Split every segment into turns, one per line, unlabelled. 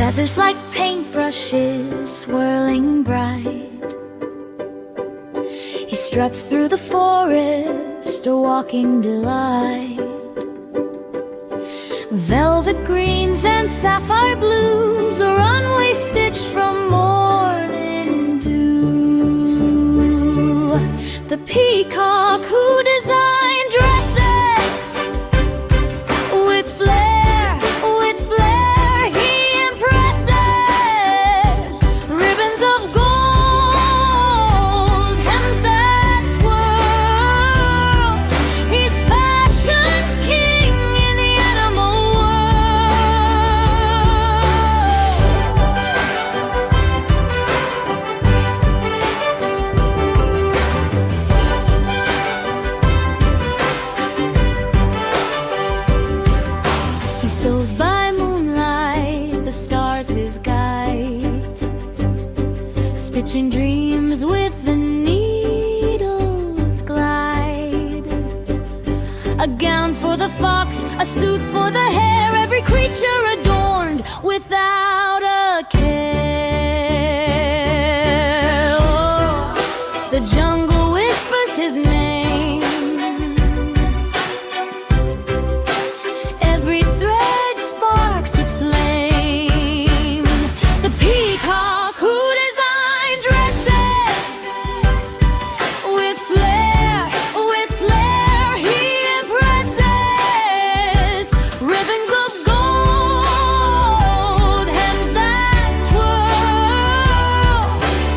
Feathers like paintbrushes swirling bright. He struts through the forest, a walking delight. Velvet greens and sapphire blues, a runway stitched from morning dew. The peacock who designed dresses with flair, he impresses. Ribbons of gold, hems that twirl. He's fashion's king in the animal He sows by moonlight, the stars his guide, stitching dreams with the needle's glide. A gown for the fox, a suit for the hare, every creature adorned without a care. Oh, the jungle whispers his name. Every thread sparks a flame. The peacock who designed dresses with flair, he impresses. Ribbons of gold, hems that twirl.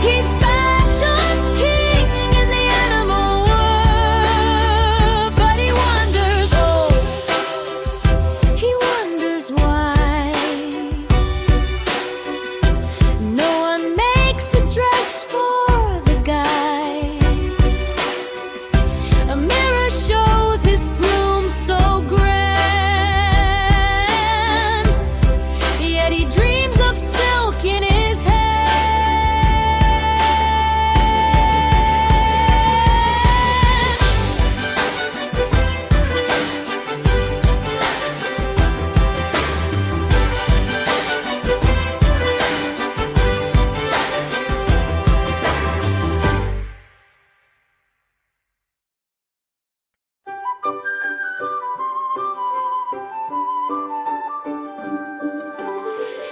He's fashion's king in the animal world. But he wonders, oh, he wonders why no one makes a dress for the guy. A mirror shows his plume so grand, yet he dreams of silk in his hand.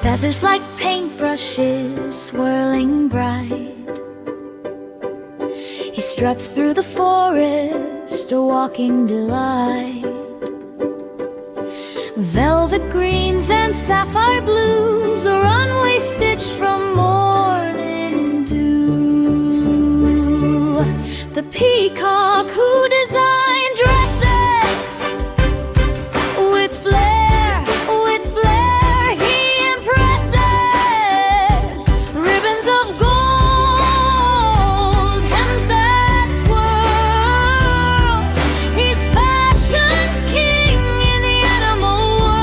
Feathers like paintbrushes swirling bright. He struts through the forest, a walking delight. Velvet greens and sapphire blues, a runway stitched from morning dew. The peacock who designed dresses with flair, he impresses. Ribbons of gold, hems that twirl. He's fashion's king in the animal world.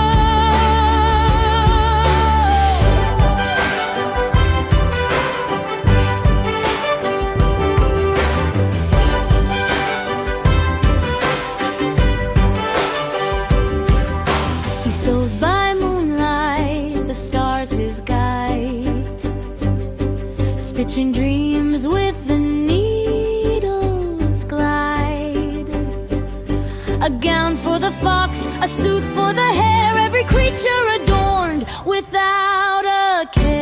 He sows by moonlight, the stars his guide, stitching dreams with the needle's glide. A gown for the fox, a suit for the hare, every creature adorned without a care.